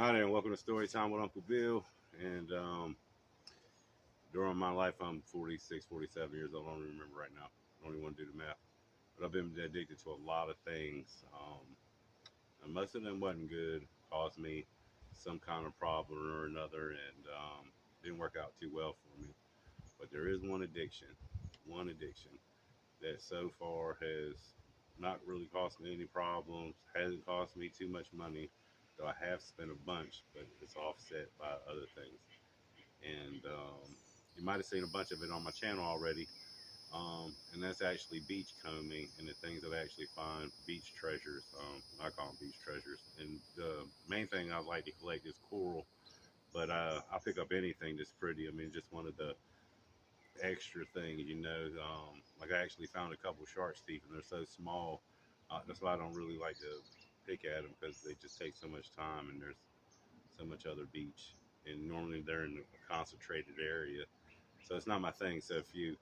Hi there, and welcome to Story Time with Uncle Bill. And during my life, I'm 46, 47 years old. I don't even remember right now. I don't even want to do the math. But I've been addicted to a lot of things. And most of them wasn't good, caused me some kind of problem or another, and didn't work out too well for me. But there is one addiction that so far has not really cost me any problems, hasn't cost me too much money, though I have spent a bunch, but it's offset by other things. And you might have seen a bunch of it on my channel already. And that's actually beach combing and the things that I actually find beach treasures. I call them beach treasures. And the main thing I like to collect is coral, but I pick up anything that's pretty. I mean, just one of the extra things, like I actually found a couple shark's teeth, and they're so small. That's why I don't really like to pick at them because they just take so much time, and there's so much other beach, and normally they're in a concentrated area, so it's not my thing. So if you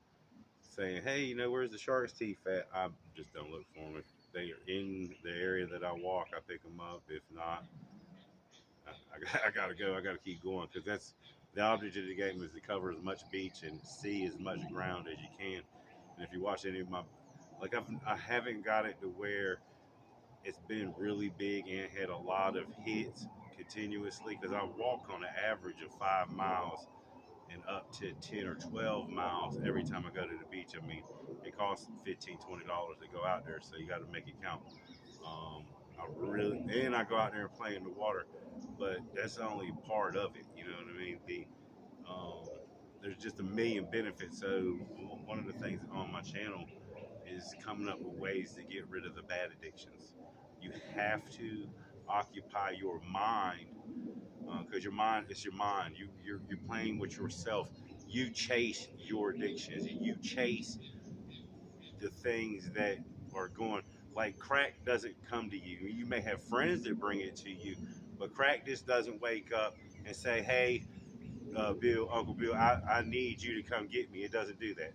saying, hey, where's the shark's teeth at? I just don't look for them. If they are in the area that I walk, I pick them up. If not, I gotta go. I gotta keep going because that's the object of the game is to cover as much beach and see as much ground as you can. And if you watch any of my, like I haven't got it to where it's been really big and had a lot of hits continuously because I walk on an average of 5 miles and up to 10 or 12 miles every time I go to the beach. I mean, it costs $15, $20 to go out there, so you got to make it count. Um, and I go out there and play in the water, but that's only part of it. You know what I mean? Um, there's just a million benefits. So one of the things on my channel is coming up with ways to get rid of the bad addictions. You have to occupy your mind because your mind it's your mind. You're playing with yourself. You chase your addictions. You chase the things that are going like crack doesn't come to you. You may have friends that bring it to you, but crack just doesn't wake up and say, "Hey, Bill, Uncle Bill, I need you to come get me." It doesn't do that.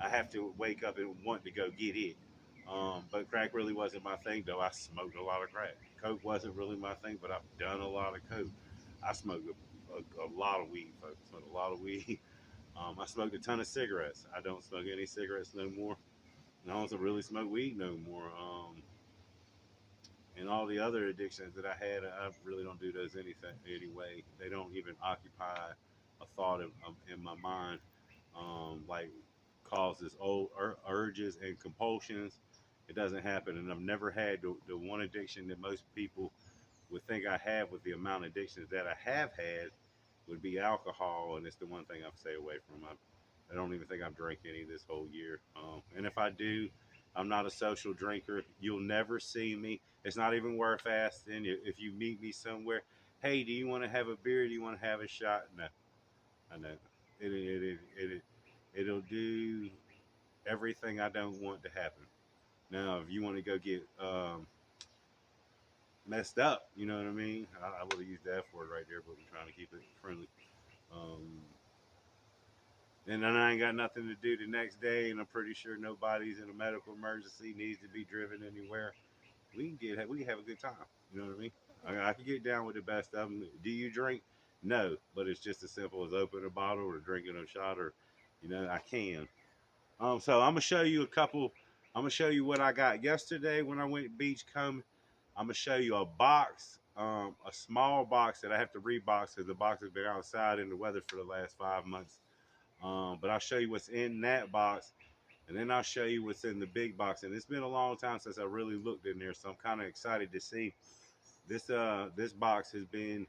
I have to wake up and want to go get it. But crack really wasn't my thing, though. I smoked a lot of crack. Coke wasn't really my thing, but I've done a lot of coke. I smoked a lot of weed, folks. I smoked a lot of weed. I smoked a ton of cigarettes. I don't smoke any cigarettes no more. And I don't really smoke weed no more. And all the other addictions that I had, I really don't do those anything anyway. They don't even occupy a thought in my mind. Like causes old urges and compulsions. It doesn't happen, and I've never had the one addiction that most people would think I have with the amount of addictions that I have had would be alcohol, and it's the one thing I stay away from. I don't even think I've drank any this whole year. And if I do, I'm not a social drinker. You'll never see me. It's not even worth asking. If you meet me somewhere, hey, do you want to have a beer? Do you want to have a shot? No, I know. It it'll do everything I don't want to happen. Now, if you want to go get messed up, you know what I mean? I would have used that word right there, but we're trying to keep it friendly. Um, and then I ain't got nothing to do the next day, and I'm pretty sure nobody's in a medical emergency needs to be driven anywhere. We can have a good time. You know what I mean? I can get down with the best of them. Do you drink? No, but it's just as simple as opening a bottle or drinking a shot, or I can. So I'm gonna show you a couple. I'm gonna show you what I got yesterday when I went beach combing. I'm gonna show you a box, a small box that I have to rebox because the box has been outside in the weather for the last 5 months. But I'll show you what's in that box, and then I'll show you what's in the big box. And it's been a long time since I really looked in there, so I'm kind of excited to see this. This box has been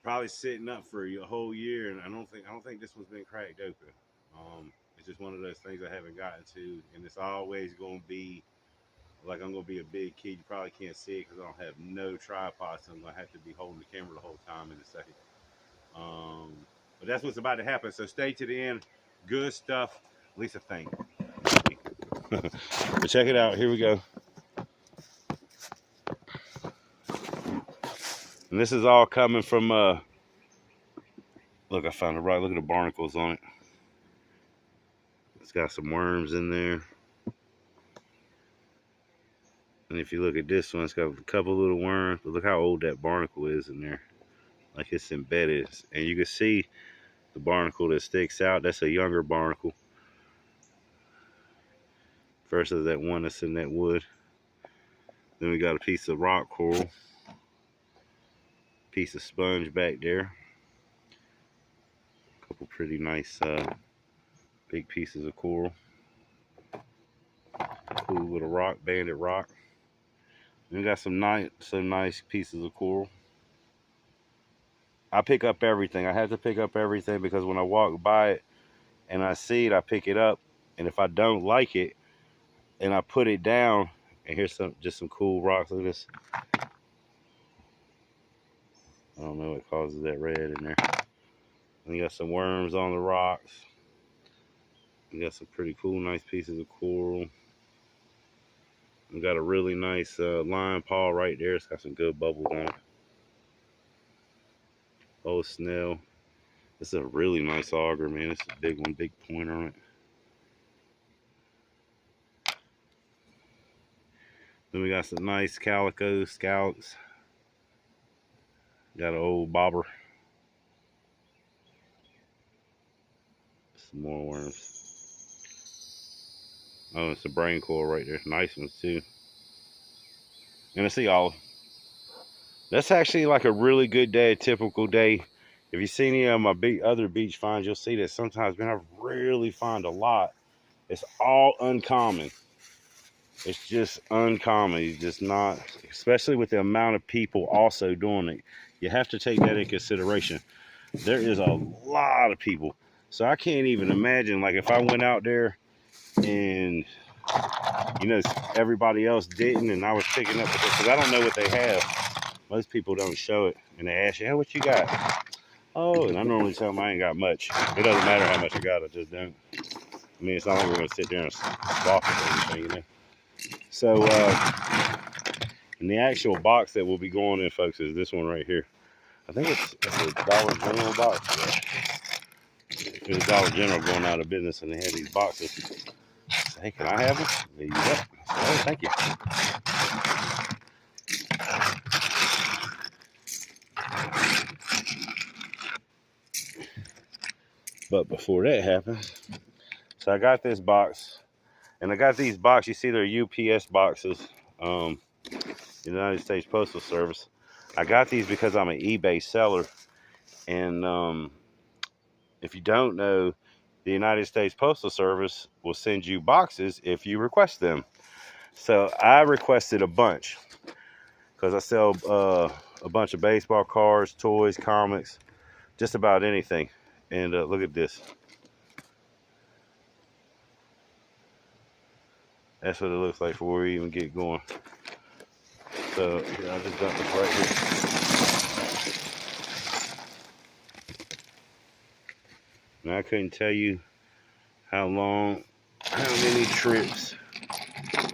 probably sitting up for a whole year, and I don't think this one's been cracked open. It's just one of those things I haven't gotten to, and it's always going to be like I'm going to be a big kid. You probably can't see it because I don't have no tripod, so I'm going to have to be holding the camera the whole time in a second. Um, but that's what's about to happen. So stay to the end. Good stuff. At least I think. But check it out. Here we go. And this is all coming from. Look, I found it right. Look at the barnacles on it. It's got some worms in there. And if you look at this one, it's got a couple little worms, but look how old that barnacle is in there. Like it's embedded. And you can see the barnacle that sticks out. That's a younger barnacle versus that one that's in that wood. Then we got a piece of rock coral, piece of sponge back there. A couple pretty nice big pieces of coral. Cool little rock, banded rock. And we got some nice pieces of coral. I pick up everything. I have to pick up everything because when I walk by it and I see it, I pick it up. And if I don't like it and I put it down, and here's just some cool rocks. Look at this. I don't know what causes that red in there. And you got some worms on the rocks. You got some pretty cool, nice pieces of coral. We got a really nice lion paw right there. It's got some good bubbles on it. Oh, snail. This is a really nice auger, man. It's a big one, big point on it. Then we got some nice calico scallops. Got an old bobber. Some more worms. Oh, it's a brain coral right there. Nice ones too. And a sea olive. That's actually like a really good day, a typical day. If you see any of my other beach finds, you'll see that sometimes, man, I really find a lot. It's all uncommon. It's just uncommon. It's just not, especially with the amount of people also doing it. You have to take that in consideration. There is a lot of people. So I can't even imagine, like, if I went out there and, you know, everybody else didn't and I was picking up, because I don't know what they have. Most people don't show it. And they ask you, hey, what you got? Oh, and I normally tell them I ain't got much. It doesn't matter how much I got, I just don't. I mean, it's not like we're going to sit there and swap it or anything, you know. So, and the actual box that we'll be going in, folks, is this one right here. I think it's a Dollar General box. There's a Dollar General going out of business, and they have these boxes. Hey, can I have them? There you go. Oh, thank you. But before that happens, so I got this box, and I got these boxes. You see, they're UPS boxes, United States Postal Service. I got these because I'm an eBay seller, and if you don't know, the United States Postal Service will send you boxes if you request them. So I requested a bunch because I sell a bunch of baseball cards, toys, comics, just about anything. And look at this. That's what it looks like before we even get going. So yeah, I just dumped this right here. Now I couldn't tell you how many trips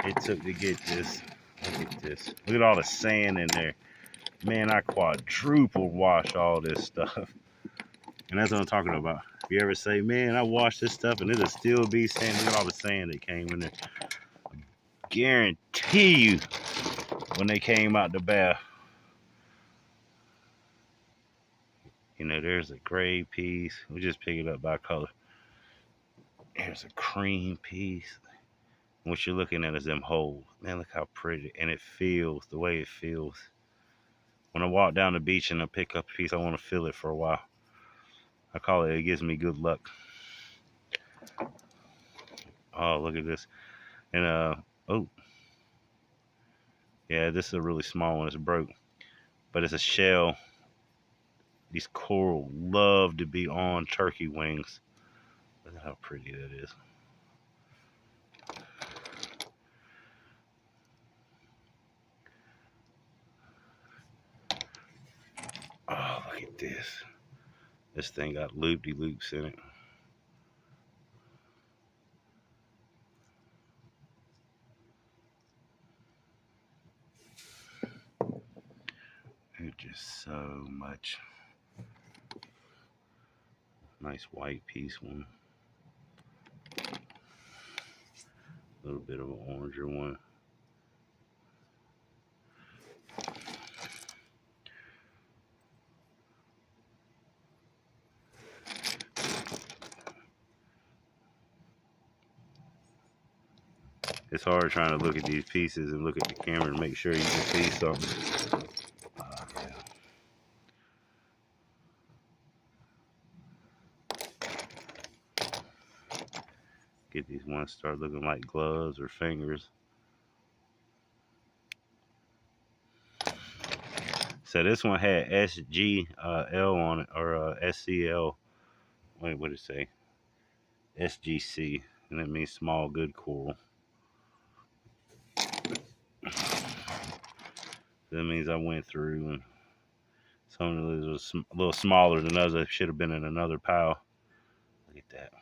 it took to get this. Look at this. Look at all the sand in there. Man, I quadruple wash all this stuff. And that's what I'm talking about. If you ever say, man, I washed this stuff and it'll still be sand, look at all the sand that came in there. I guarantee you, when they came out the bath, you know, there's a gray piece. We just pick it up by color. There's a cream piece. What you're looking at is them holes. Man, look how pretty. And it feels, the way it feels. When I walk down the beach and I pick up a piece, I want to feel it for a while. I call it gives me good luck. Oh, look at this. And, oh. Yeah, this is a really small one. It's broke. But it's a shell. These coral love to be on turkey wings. Look at how pretty that is. Oh, look at this. This thing got loop-de-loops in it. There's just so much. Nice white piece one. A little bit of an oranger one. It's hard trying to look at these pieces and look at the camera and make sure you can see something. Yeah. Get these ones start looking like gloves or fingers. So this one had SGL on it, or SCL. Wait, what did it say? SGC, and that means small good coral. That means I went through and some of those was a little smaller than others. That should have been in another pile. Look at that.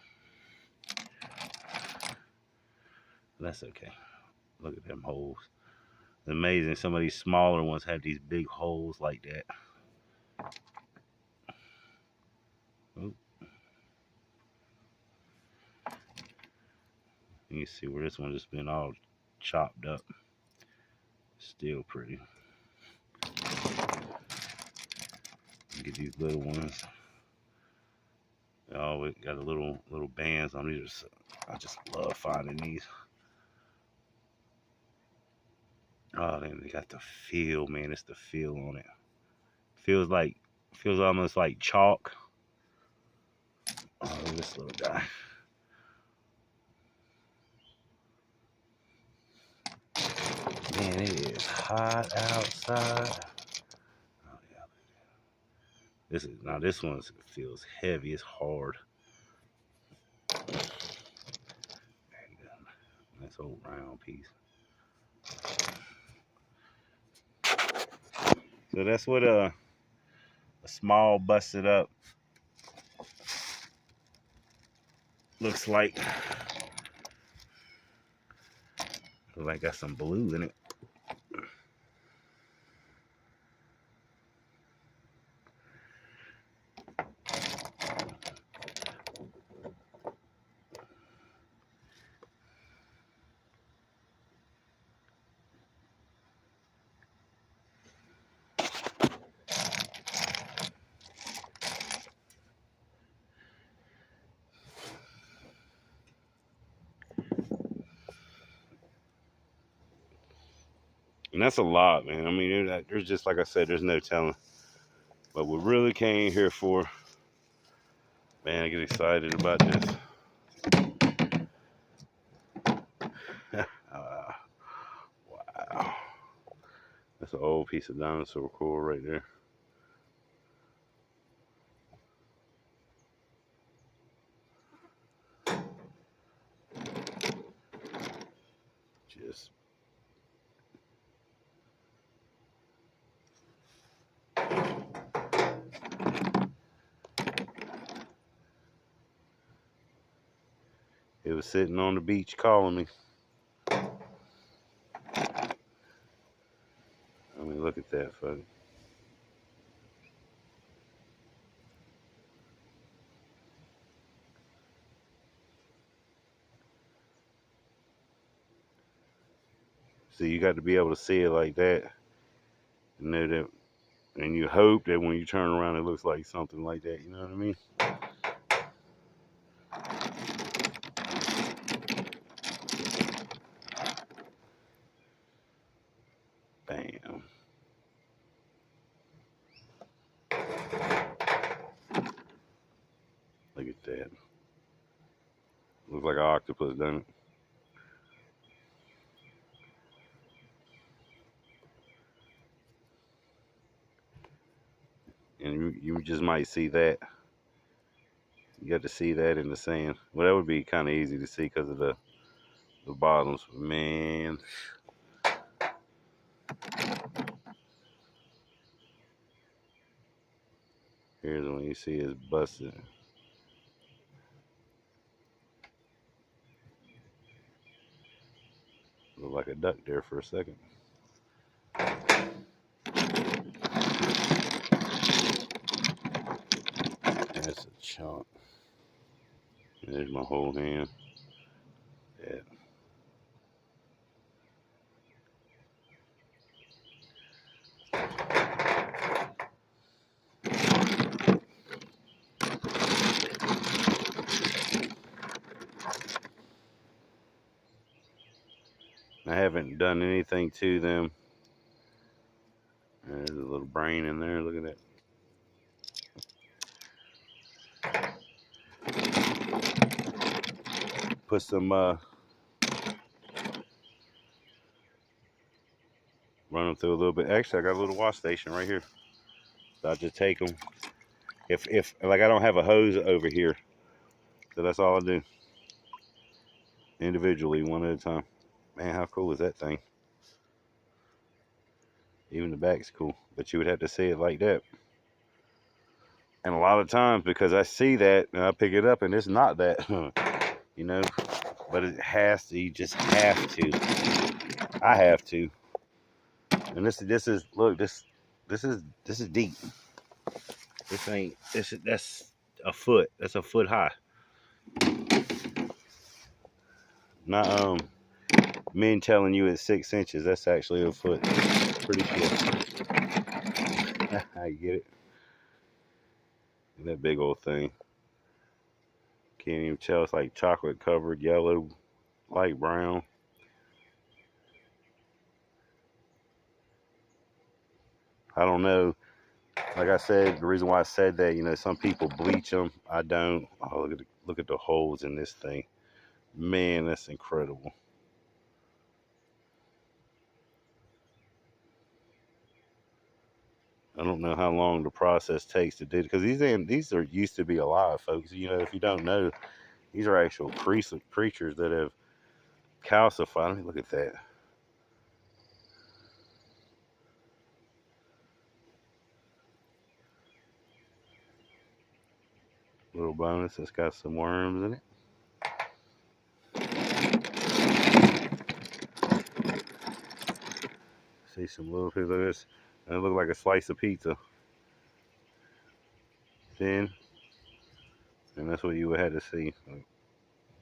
That's okay. Look at them holes. It's amazing. Some of these smaller ones have these big holes like that. Oop. You can see where this one just been all chopped up. Still pretty. Get these little ones. They always got a little bands on these. I just love finding these. Oh, then they got the feel, man. It's the feel on it. Feels almost like chalk. Oh, look at this little guy. Man, it is hot outside. Oh yeah. This one feels heavy. It's hard. There you go. Nice old round piece. So that's what a small busted up looks like. Looks like got some blue in it. And that's a lot, man. I mean, there's just, like I said, there's no telling. But we really came here for, man, I get excited about this. Wow. That's an old piece of dinosaur coral right there. Just it was sitting on the beach calling me. I mean, look at that, folks. See, you got to be able to see it like that. You know that, and you hope that when you turn around, it looks like something like that. You know what I mean? Bam. Look at that. Looks like an octopus, doesn't it? And you just might see that. You got to see that in the sand. Well, that would be kind of easy to see because of the bottoms. Man. Here's when you see it's busted. Look like a duck there for a second. That's a chunk. There's my whole hand. Yeah. I haven't done anything to them. There's a little brain in there. Look at that. Put some run them through a little bit. Actually, I got a little wash station right here. So I just take them. If like I don't have a hose over here, so that's all I do. Individually, one at a time. Man, how cool is that thing? Even the back's cool, but you would have to see it like that. And a lot of times, because I see that and I pick it up, and it's not that, you know. But it has to. You just have to. I have to. And this is look. This is deep. This ain't. That's a foot. That's a foot high. Not men telling you it's 6 inches. That's actually a foot. Pretty sure. I get it. And that big old thing. Can't even tell. It's like chocolate covered, yellow, light brown. I don't know. Like I said, the reason why I said that, you know, some people bleach them. I don't. Oh, look at the holes in this thing. Man, that's incredible. I don't know how long the process takes to do, because these are used to be alive, folks. You know, if you don't know, these are actual creatures that have calcified. Let me look at that. Little bonus. It's got some worms in it. See some little pieces of this. And it looks like a slice of pizza. Thin. And that's what you would have to see.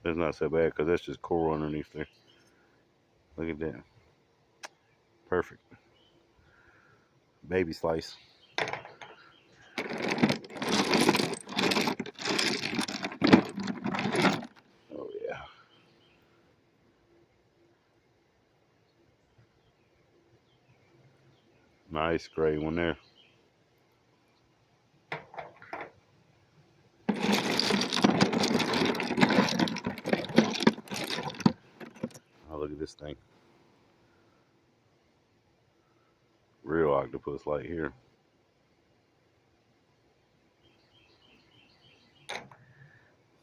It's not so bad because that's just coral underneath there. Look at that. Perfect. Baby slice. Oh, yeah. Nice gray one there. Oh, look at this thing. Real octopus like here.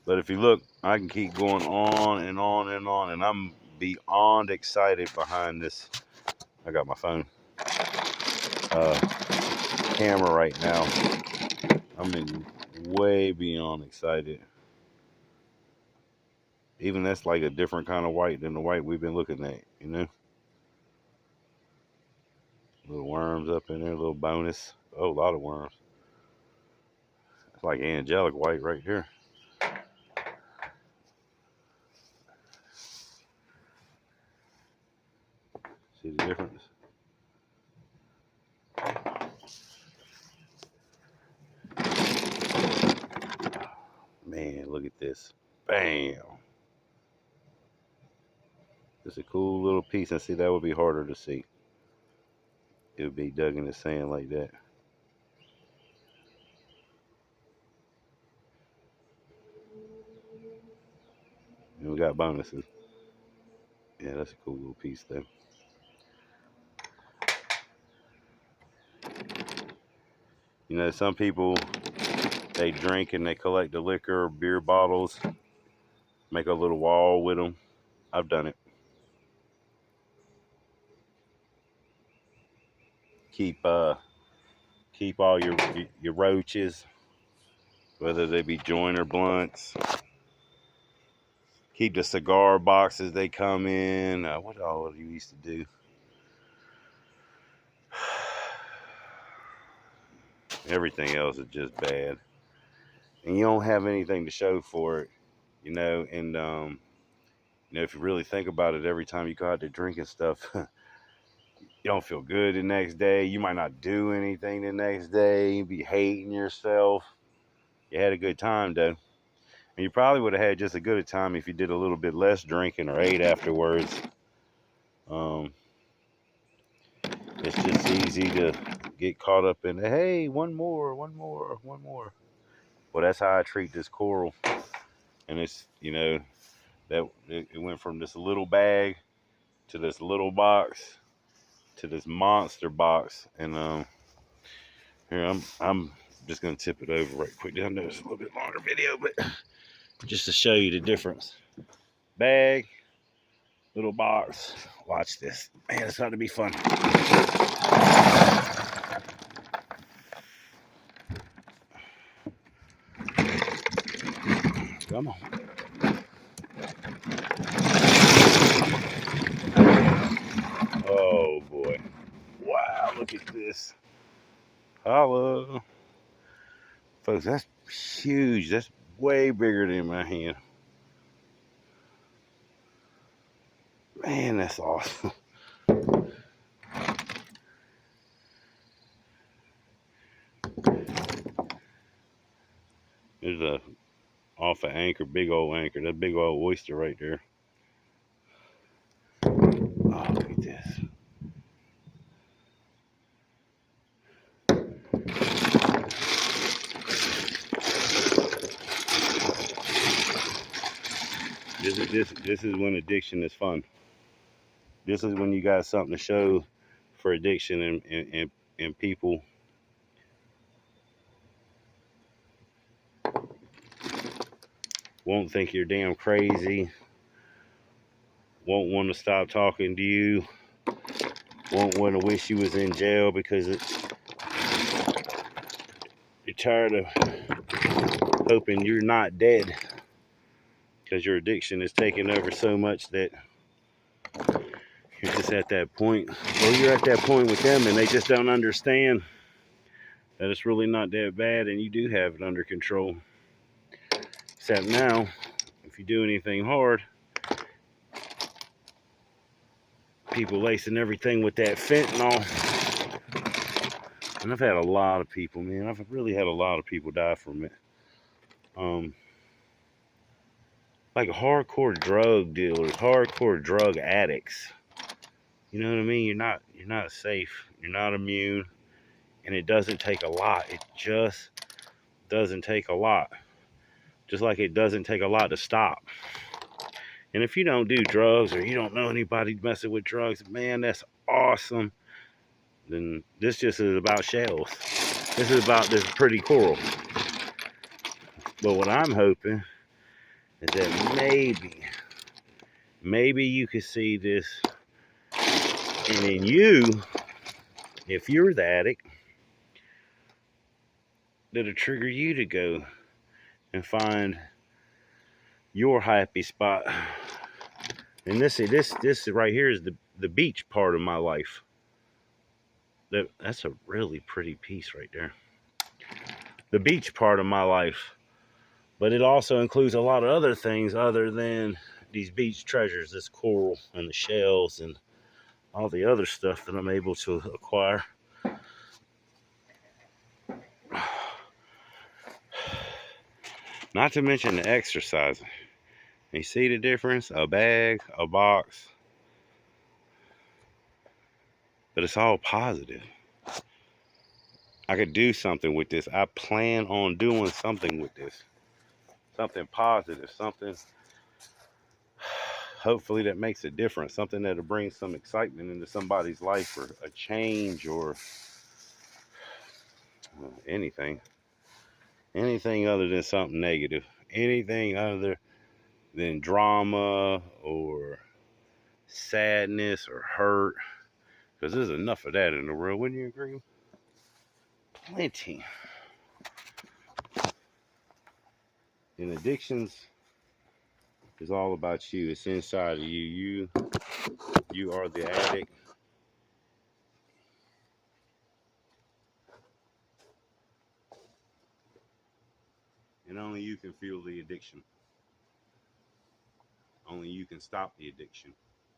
But if you look, I can keep going on and on and on, and I'm beyond excited behind this. I got my phone camera right now. I'm way beyond excited. Even that's like a different kind of white than the white we've been looking at, you know? Little worms up in there, little bonus. Oh, a lot of worms. It's like angelic white right here. See the difference? Man, look at this. Bam. It's a cool little piece. And see, that would be harder to see. It would be dug in the sand like that. And we got bonuses. Yeah, that's a cool little piece though. You know, some people, they drink and they collect the liquor, beer bottles, make a little wall with them. I've done it. Keep all your roaches, whether they be joint or blunts. Keep the cigar boxes they come in. What all you used to do? Everything else is just bad, and you don't have anything to show for it, you know. And you know, if you really think about it, every time you go out to drinking stuff, you don't feel good the next day. You might not do anything the next day. You be hating yourself. You had a good time though, and you probably would have had just as good a time if you did a little bit less drinking or ate afterwards. Um, it's just easy to get caught up in, hey, one more, one more, one more. Well, that's how I treat this coral. And it's, that it went from this little bag to this little box to this monster box. And here I'm just gonna tip it over right quick. I know it's a little bit longer video, but just to show you the difference. Bag, little box. Watch this. Man, it's got to be fun. Come on. Oh boy. Wow, look at this. Hello. Folks, that's huge. That's way bigger than my hand. Man, that's awesome. There's a off an anchor, big old anchor. That big old oyster right there. Oh, look at this. This is when addiction is fun. This is when you got something to show for addiction, and people won't think you're damn crazy, won't want to stop talking to you, won't want to wish you was in jail because you're tired of hoping you're not dead, because your addiction is taking over so much that you're just at that point, or you're at that point with them and they just don't understand that it's really not that bad and you do have it under control. Except now, if you do anything hard, people lacing everything with that fentanyl. And I've had a lot of people, man, I've really had a lot of people die from it. Like hardcore drug dealers, hardcore drug addicts. You know what I mean? You're not safe. You're not immune. And it doesn't take a lot. It just doesn't take a lot. Just like it doesn't take a lot to stop. And if you don't do drugs, or you don't know anybody messing with drugs, man, that's awesome. Then this just is about shells. This is about this pretty coral. But what I'm hoping is that maybe you could see this, and in you, if you're the addict, that'll trigger you to go and find your happy spot. And this right here is the beach part of my life. That's a really pretty piece right there. The beach part of my life. But it also includes a lot of other things other than these beach treasures, this coral and the shells and all the other stuff that I'm able to acquire. Not to mention the exercising. You see the difference? A bag, a box. But it's all positive. I could do something with this. I plan on doing something with this. Something positive. Something hopefully that makes a difference. Something that'll bring some excitement into somebody's life, or a change, or anything. Anything other than something negative. Anything other than drama or sadness or hurt. Because there's enough of that in the world. Wouldn't you agree? Plenty. And addictions is all about you. It's inside of you. You are the addict. And only you can feel the addiction. Only you can stop the addiction.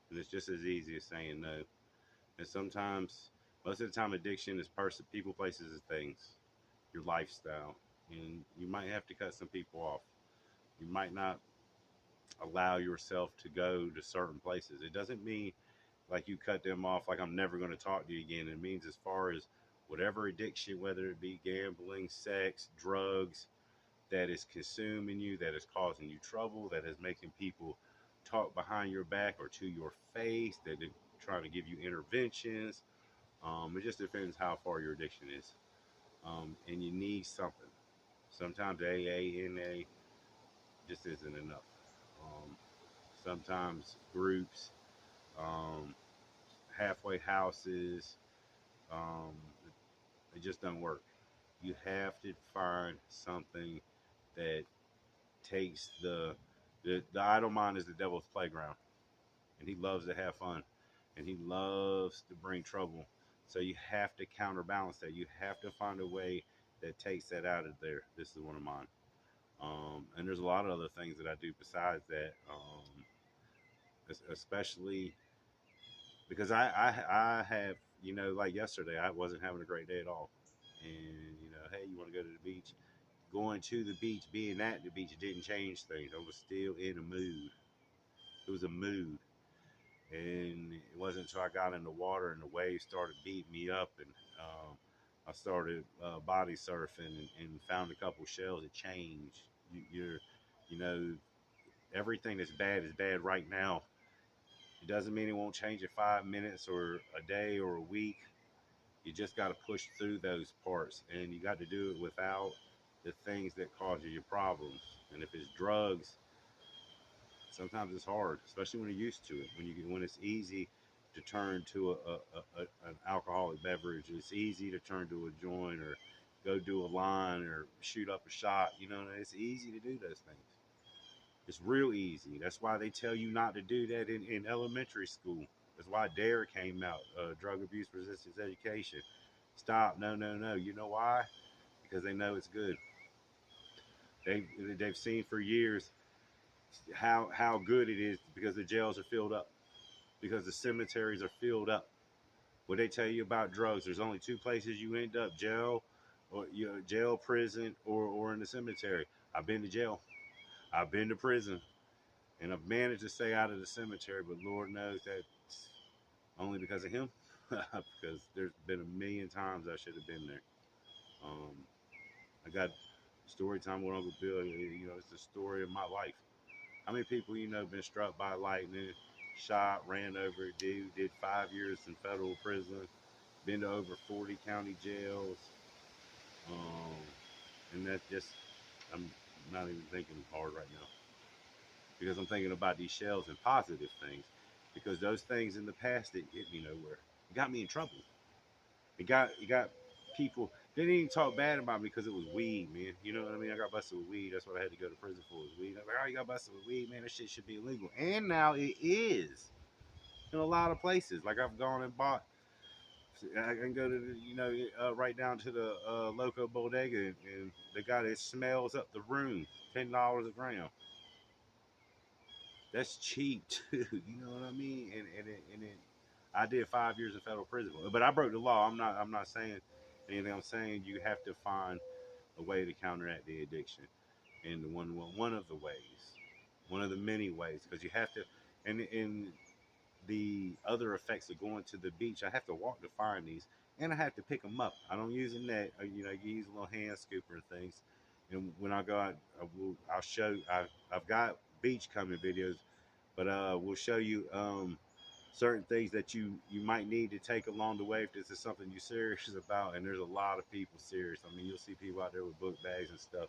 And it's just as easy as saying no. And sometimes, most of the time, addiction is people, places, and things. Your lifestyle. And you might have to cut some people off. You might not allow yourself to go to certain places. It doesn't mean, like you cut them off, like I'm never going to talk to you again. It means as far as whatever addiction, whether it be gambling, sex, drugs, that is consuming you, that is causing you trouble, that is making people talk behind your back or to your face, that they're trying to give you interventions. It just depends how far your addiction is. And you need something. Sometimes AA, NA just isn't enough. Um, Sometimes groups, um, halfway houses, um, it just doesn't work. You have to find something that takes the idle mind is the devil's playground, and he loves to have fun, and he loves to bring trouble. So you have to counterbalance that. You have to find a way that takes that out of there. This is one of mine. And there's a lot of other things that I do besides that, especially because I have, like yesterday, I wasn't having a great day at all. And, hey, you want to go to the beach? Going to the beach, being at the beach didn't change things. I was still in a mood. It was a mood. And it wasn't until I got in the water and the waves started beating me up, and I started body surfing, and found a couple shells. It changed. You know, everything that's bad is bad right now. It doesn't mean it won't change in 5 minutes or a day or a week. You just got to push through those parts, and you got to do it without the things that cause you your problems. And if it's drugs, sometimes it's hard, especially when you're used to it. When it's easy to turn to an alcoholic beverage, it's easy to turn to a joint or go do a line or shoot up a shot. It's easy to do those things. It's real easy. That's why they tell you not to do that in elementary school. That's why DARE came out, drug abuse resistance education. Stop. No, no, no. You know why? Because they know it's good. They've seen for years how good it is, because the jails are filled up, because the cemeteries are filled up. What they tell you about drugs, there's only two places you end up: jail, or jail, prison, or in the cemetery. I've been to jail. I've been to prison. And I've managed to stay out of the cemetery, but Lord knows that's only because of him. Because there's been a million times I should have been there. Um, I got story time with Uncle Bill. It's the story of my life. How many people, been struck by lightning, shot, ran over a dude, did 5 years in federal prison, been to over 40 county jails. Um, and that's just, I'm not even thinking hard right now, because I'm thinking about these shells and positive things, because those things in the past, it hit me nowhere. It got me in trouble. It got people. They didn't even talk bad about me because it was weed, man. You know what I mean? I got busted with weed. That's what I had to go to prison for, was weed. I was like, oh, you got busted with weed, man. That shit should be illegal. And now it is in a lot of places. Like, I've gone and bought. I can go to right down to the local bodega, and the guy that smells up the room, $10 a gram. That's cheap too. You know what I mean? And I did 5 years in federal prison, but I broke the law. I'm not saying anything. I'm saying you have to find a way to counteract the addiction, and one of the ways, one of the many ways, because you have to. And in the other effects of going to the beach, I have to walk to find these, and I have to pick them up. I don't use a net. You use a little hand scooper and things. And when I go out, I'll show. I've got beach coming videos, but we'll show you certain things that you might need to take along the way if this is something you're serious about. And there's a lot of people serious. I mean, you'll see people out there with book bags and stuff,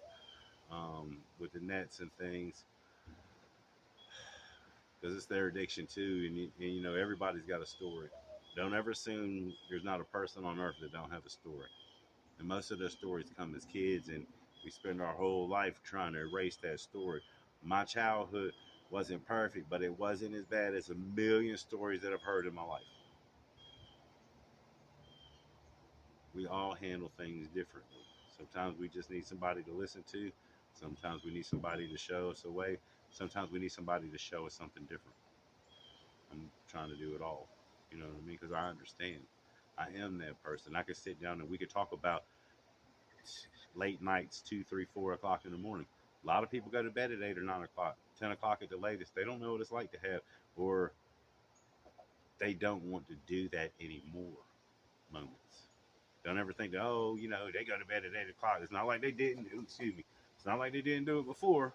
with the nets and things, because it's their addiction too. And everybody's got a story. Don't ever assume there's not a person on earth that don't have a story. And most of their stories come as kids, and we spend our whole life trying to erase that story. My childhood wasn't perfect, but it wasn't as bad as a million stories that I've heard in my life. We all handle things differently. Sometimes we just need somebody to listen to. Sometimes we need somebody to show us a way. Sometimes we need somebody to show us something different. I'm trying to do it all. You know what I mean? Because I understand. I am that person. I could sit down and we could talk about late nights, 2, 3, 4 o'clock in the morning. A lot of people go to bed at 8 or 9 o'clock, 10 o'clock at the latest. They don't know what it's like to have, or they don't want to do that anymore moments. Don't ever think that, oh, you know, they go to bed at 8 o'clock. It's not like they didn't. Excuse me. It's not like they didn't do it before.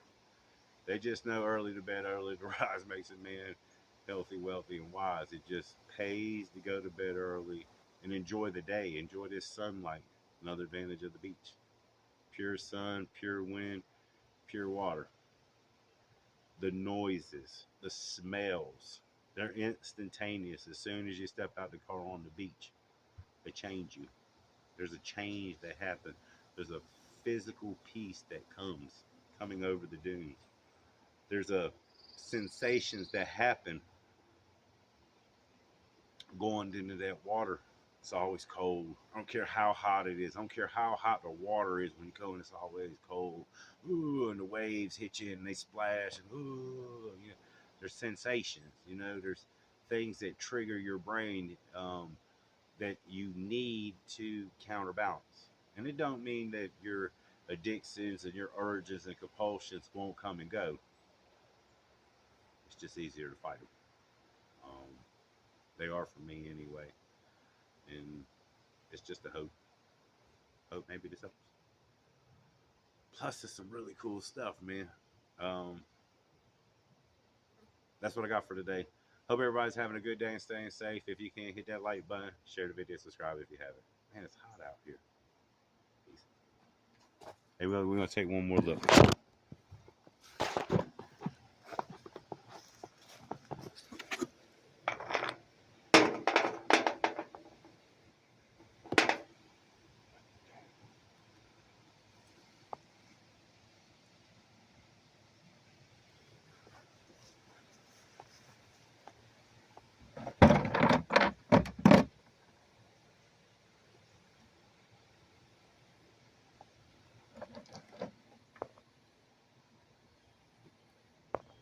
They just know early to bed, early to rise makes a man healthy, wealthy, and wise. It just pays to go to bed early and enjoy the day. Enjoy this sunlight. Another advantage of the beach. Pure sun, pure wind, pure water. The noises, the smells, they're instantaneous. As soon as you step out the car on the beach, they change you. There's a change that happens. There's a physical peace that comes coming over the dunes. There's a sensations that happen going into that water. It's always cold. I don't care how hot it is. I don't care how hot the water is when you go in. It's always cold. Ooh, and the waves hit you and they splash and ooh, you know, there's sensations. You know, there's things that trigger your brain that you need to counterbalance. And it don't mean that your addictions and your urges and compulsions won't come and go. It's just easier to fight them. Um, they are for me anyway, and it's just a hope. Hope maybe this helps. Plus, it's some really cool stuff, man. Um, that's what I got for today. Hope everybody's having a good day and staying safe. If you can, hit that like button, share the video, subscribe if you haven't. Man, it's hot out here. Peace. Hey, we're gonna take one more look.